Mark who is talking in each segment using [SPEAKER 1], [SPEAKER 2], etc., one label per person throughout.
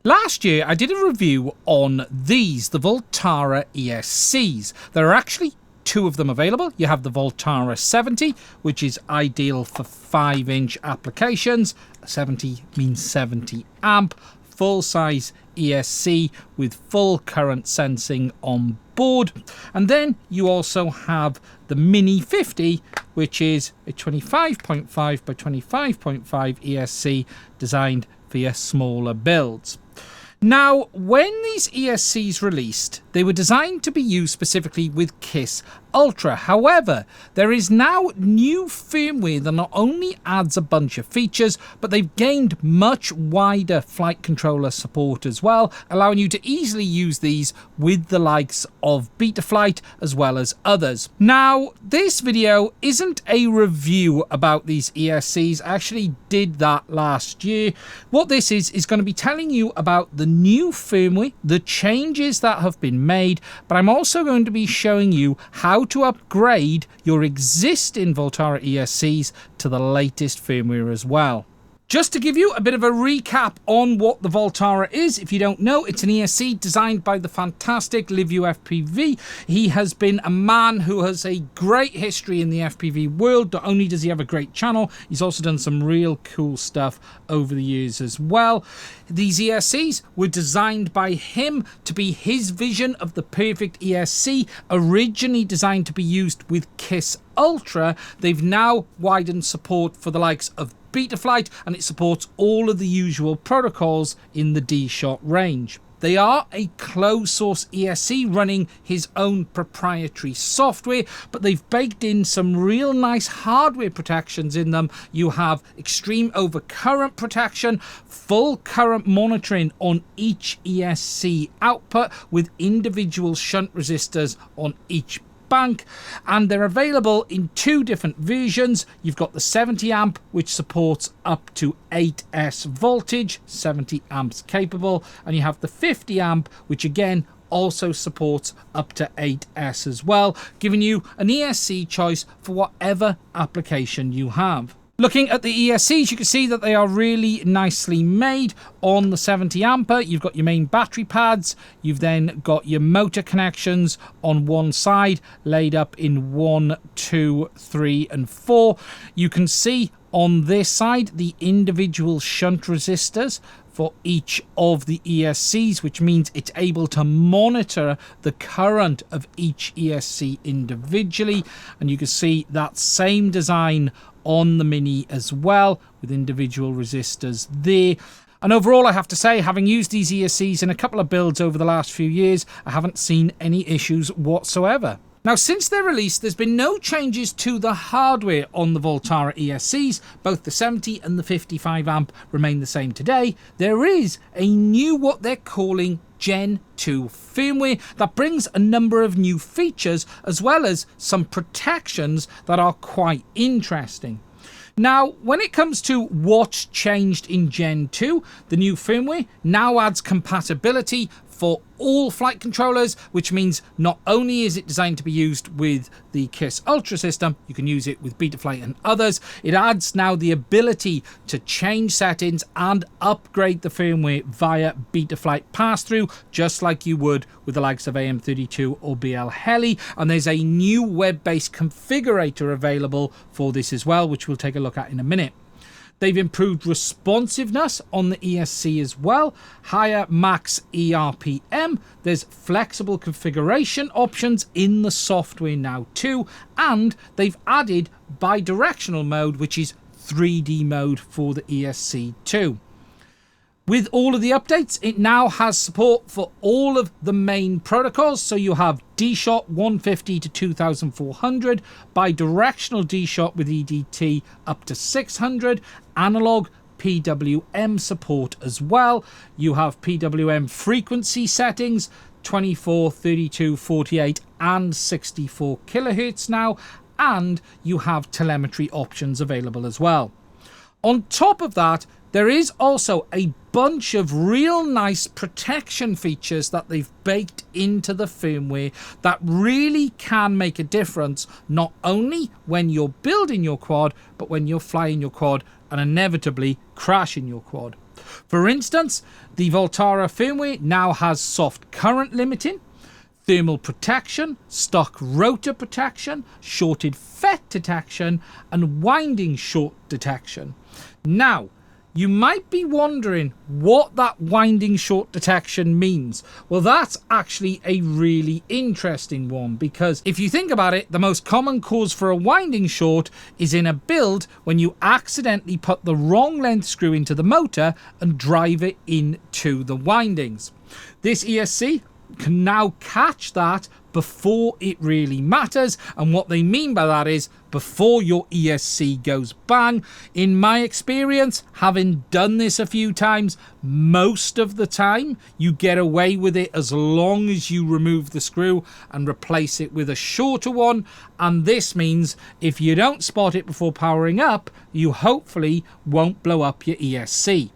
[SPEAKER 1] Last year, I did a review on these, the VOLTARA ESCs. There are actually two of them available. You have the VOLTARA 70, which is ideal for 5-inch applications. 70 means 70 amp, full-size ESC with full current sensing on board. And then you also have the Mini 50, which is a 25.5 by 25.5 ESC designed for your smaller builds. Now, when these ESCs released, they were designed to be used specifically with KISS Ultra. However, there is now new firmware that not only adds a bunch of features, but they've gained much wider flight controller support as well, allowing you to easily use these with the likes of Betaflight as well as others. Now, this video isn't a review about these ESCs. I actually did that last year. What this is going to be telling you about the new firmware, the changes that have been made, but I'm also going to be showing you how to upgrade your existing VOLTARA ESCs to the latest firmware as well. Just to give you a bit of a recap on what the VOLTARA is, if you don't know, it's an ESC designed by the fantastic Liviu FPV. He has been a man who has a great history in the FPV world. Not only does he have a great channel, he's also done some real cool stuff over the years as well. These ESCs were designed by him to be his vision of the perfect ESC, originally designed to be used with KISS Ultra. They've now widened support for the likes of Betaflight, and it supports all of the usual protocols in the D-Shot range. They are a closed source ESC running his own proprietary software, but they've baked in some real nice hardware protections in them. You have extreme overcurrent protection, full current monitoring on each ESC output with individual shunt resistors on each bank, and they're available in two different versions. You've got the 70 amp, which supports up to 8S voltage, 70 amps capable, and you have the 50 amp, which again also supports up to 8S as well, giving you an ESC choice for whatever application you have. Looking at the ESCs, you can see that they are really nicely made. On the 70 ampere, you've got your main battery pads. You've then got your motor connections on one side, laid up in 1, 2, 3, and 4. You can see on this side the individual shunt resistors for each of the ESCs, which means it's able to monitor the current of each ESC individually. And you can see that same design on the Mini as well, with individual resistors there. And overall, I have to say, having used these ESCs in a couple of builds over the last few years, I haven't seen any issues whatsoever. Now, since their release, there's been no changes to the hardware on the VOLTARA ESCs. Both the 70 and the 55 amp remain the same today. There is a new, what they're calling Gen 2 firmware that brings a number of new features as well as some protections that are quite interesting. Now, when it comes to what's changed in Gen 2, the new firmware now adds compatibility for all flight controllers, which means not only is it designed to be used with the KISS Ultra system, you can use it with Betaflight and others. It adds now the ability to change settings and upgrade the firmware via Betaflight pass-through, just like you would with the likes of AM32 or BL Heli. And there's a new web-based configurator available for this as well, which we'll take a look at in a minute. They've improved responsiveness on the ESC as well, higher max ERPM, there's flexible configuration options in the software now too, and they've added bidirectional mode, which is 3D mode for the ESC too. With all of the updates, it now has support for all of the main protocols. So you have D-Shot 150 to 2400, bidirectional D-Shot with EDT up to 600, analog PWM support as well. You have PWM frequency settings, 24, 32, 48 and 64 kilohertz now, and you have telemetry options available as well. On top of that, there is also a bunch of real nice protection features that they've baked into the firmware that really can make a difference, not only when you're building your quad, but when you're flying your quad and inevitably crashing your quad. For instance, the VOLTARA firmware now has soft current limiting, thermal protection, stock rotor protection, shorted FET detection, and winding short detection. Now, you might be wondering what that winding short detection means. Well, that's actually a really interesting one, because if you think about it, the most common cause for a winding short is in a build when you accidentally put the wrong length screw into the motor and drive it into the windings. This ESC can now catch that before it really matters, and what they mean by that is before your ESC goes bang. In my experience, having done this a few times, most of the time you get away with it as long as you remove the screw and replace it with a shorter one, and this means if you don't spot it before powering up, you hopefully won't blow up your ESC.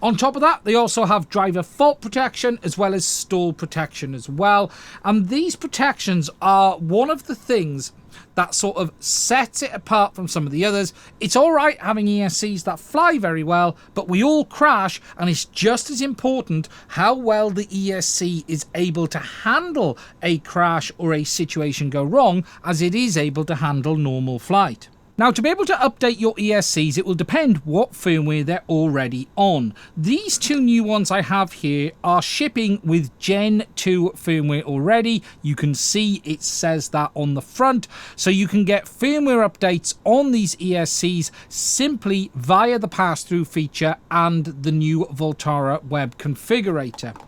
[SPEAKER 1] On top of that, they also have driver fault protection as well as stall protection as well. And these protections are one of the things that sort of sets it apart from some of the others. It's all right having ESCs that fly very well, but we all crash, and it's just as important how well the ESC is able to handle a crash or a situation go wrong as it is able to handle normal flight. Now, to be able to update your ESCs, it will depend what firmware they're already on. These two new ones I have here are shipping with Gen 2 firmware already. You can see it says that on the front. So you can get firmware updates on these ESCs simply via the pass-through feature and the new VOLTARA web configurator.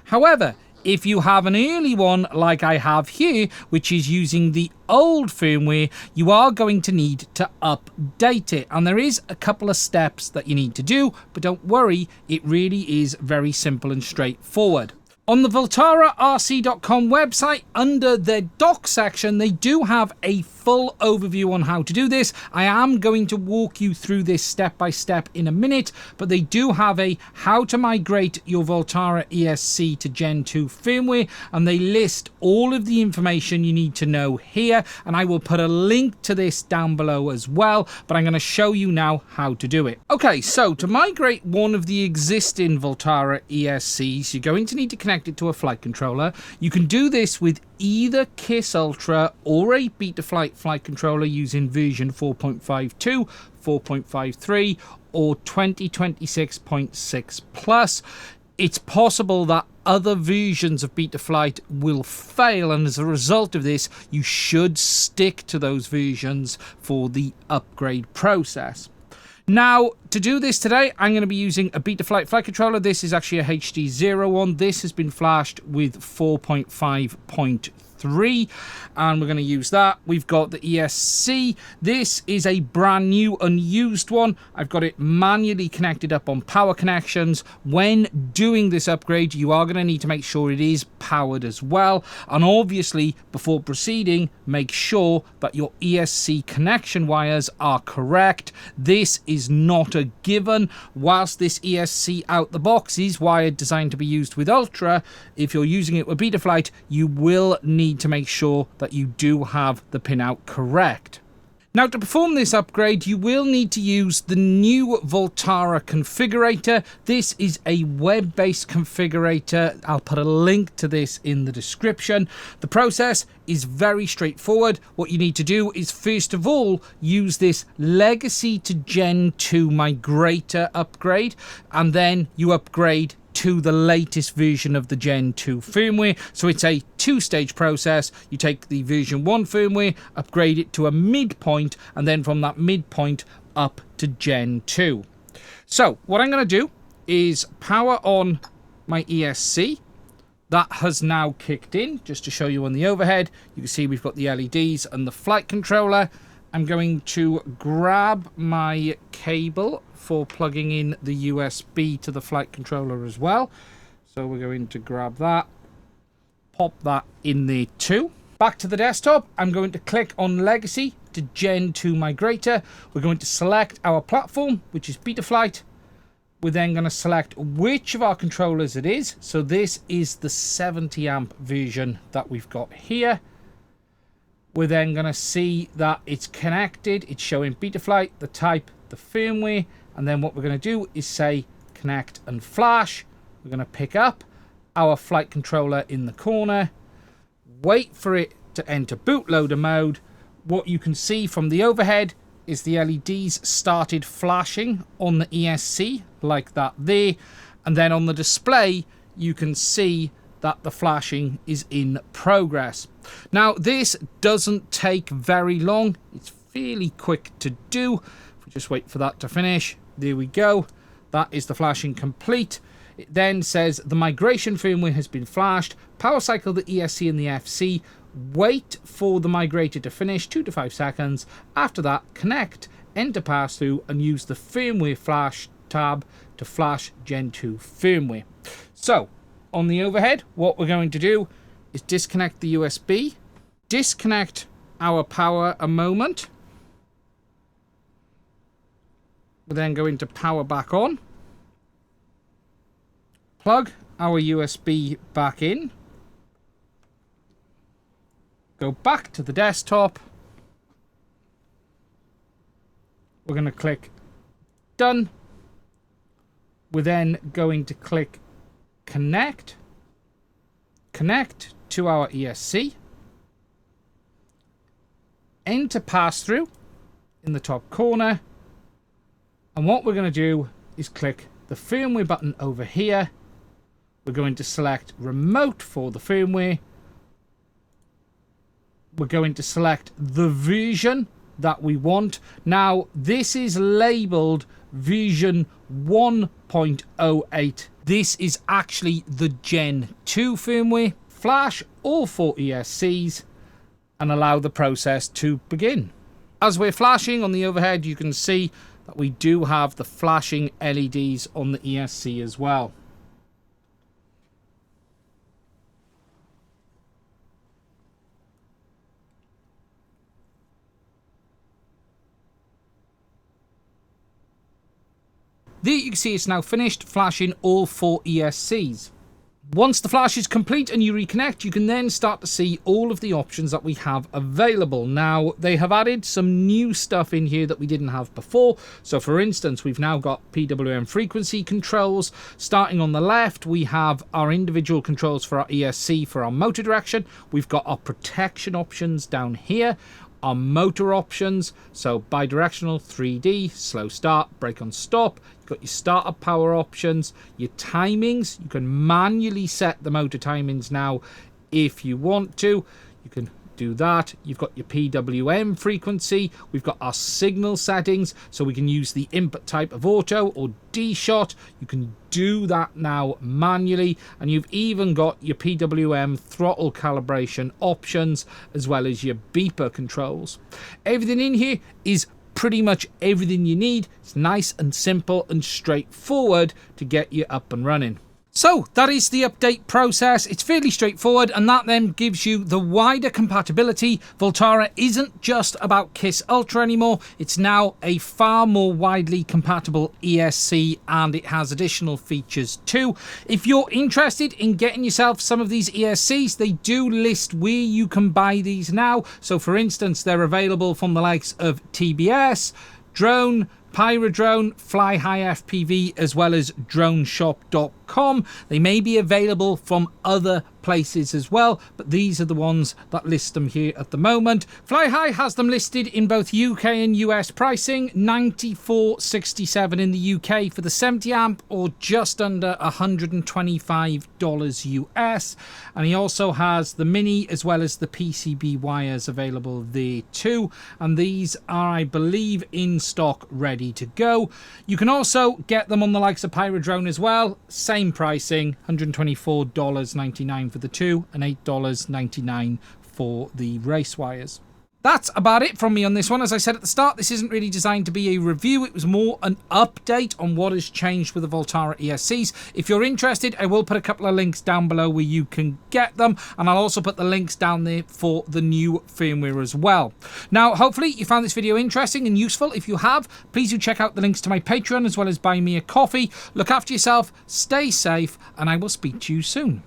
[SPEAKER 1] However, if you have an early one like I have here, which is using the old firmware, you are going to need to update it. And there is a couple of steps that you need to do, but don't worry, it really is very simple and straightforward. On the VOLTARAESC.com website, under their doc section, they do have a full overview on how to do this. I am going to walk you through this step by step in a minute, but they do have a how to migrate your VOLTARA ESC to Gen 2 firmware, and they list all of the information you need to know here, and I will put a link to this down below as well, but I'm going to show you now how to do it. Okay, so to migrate one of the existing VOLTARA ESCs, you're going to need to connect it to a flight controller. You can do this with either KISS Ultra or a Betaflight flight controller using version 4.52, 4.53 or 2026.6 plus. It's possible that other versions of Betaflight will fail, and as a result of this, you should stick to those versions for the upgrade process. Now, to do this today, I'm going to be using a Betaflight flight controller. This is actually a HD0 one. This has been flashed with 4.5.3, and we're going to use that. We've got the ESC. This is a brand new unused one. I've got it manually connected up on power connections. When doing this upgrade, you are going to need to make sure it is powered as well. And obviously, before proceeding, make sure that your ESC connection wires are correct. This is not a given. Whilst this ESC out the box is wired, designed to be used with Ultra, if you're using it with Betaflight, you will need to make sure that you do have the pinout correct. Now, to perform this upgrade, you will need to use the new VOLTARA configurator. This is a web-based configurator. I'll put a link to this in the description. The process is very straightforward. What you need to do is, first of all, use this legacy to Gen 2 migrator upgrade, and then you upgrade to the latest version of the Gen 2 firmware. So it's a two-stage process. You take the version 1 firmware, upgrade it to a midpoint, and then from that midpoint up to Gen 2. So what I'm going to do is power on my ESC. That has now kicked in. Just to show you on the overhead, you can see we've got the LEDs and the flight controller. I'm going to grab my cable for plugging in the USB to the flight controller as well. So we're going to grab that, pop that in there too. Back to the desktop, I'm going to click on Legacy to Gen 2 Migrator. We're going to select our platform, which is Betaflight. We're then going to select which of our controllers it is. So this is the 70 amp version that we've got here. We're then going to see that it's connected. It's showing Betaflight, the type, the firmware, and then what we're going to do is say connect and flash. We're going to pick up our flight controller in the corner, wait for it to enter bootloader mode. What you can see from the overhead is the LEDs started flashing on the ESC like that there, and then on the display you can see that the flashing is in progress. Now this doesn't take very long, it's fairly quick to do. If we just wait for that to finish, there we go, that is the flashing complete. It then says the migration firmware has been flashed, power cycle the ESC and the FC, wait for the migrator to finish, 2 to 5 seconds. After that, connect, enter pass-through, and use the firmware flash tab to flash Gen 2 firmware. So, on the overhead, what we're going to do is disconnect the USB, disconnect our power a moment. We'll then go into power back on, plug our USB back in, go back to the desktop. We're going to click done. We're then going to click connect to our ESC, enter pass through in the top corner, and what we're going to do is click the firmware button over here. We're going to select remote for the firmware. We're going to select the version that we want. Now this is labeled version 1.08. This is actually the Gen 2 firmware. Flash all 4 ESCs and allow the process to begin. As we're flashing on the overhead, you can see that we do have the flashing LEDs on the ESC as well. There you can see it's now finished flashing all 4 ESCs. Once the flash is complete and you reconnect, you can then start to see all of the options that we have available. Now, they have added some new stuff in here that we didn't have before. So, for instance, we've now got PWM frequency controls. Starting on the left, we have our individual controls for our ESC for our motor direction. We've got our protection options down here. Our motor options, so bidirectional, 3D, slow start, brake on stop. You've got your startup power options, your timings. You can manually set the motor timings now if you want to. You can do that. You've got your PWM frequency. We've got our signal settings, so we can use the input type of auto or D-shot. You can do that now manually, and you've even got your PWM throttle calibration options as well as your beeper controls. Everything in here is pretty much everything you need. It's nice and simple and straightforward to get you up and running. So that is the update process. It's fairly straightforward, and that then gives you the wider compatibility. VOLTARA isn't just about KISS Ultra anymore. It's now a far more widely compatible ESC, and it has additional features too. If you're interested in getting yourself some of these ESCs, they do list where you can buy these now. So for instance, they're available from the likes of TBS, Drone, Pyrodrone, Fly High FPV, as well as droneshop.com. They may be available from other places as well, but these are the ones that list them here at the moment. Fly High has them listed in both UK and US pricing, $94.67 in the UK for the 70 amp, or just under $125 US. And he also has the mini as well as the PCB wires available there too, and these are, I believe, in stock ready to go. You can also get them on the likes of Pyrodrone as well, same pricing, $124.99 for the two and $8.99 for the race wires. That's about it from me on this one. As I said at the start, this isn't really designed to be a review. It was more an update on what has changed with the VOLTARA ESCs. If you're interested, I will put a couple of links down below where you can get them, and I'll also put the links down there for the new firmware as well. Now, hopefully you found this video interesting and useful. If you have, please do check out the links to my Patreon as well as buy me a coffee. Look after yourself, stay safe, and I will speak to you soon.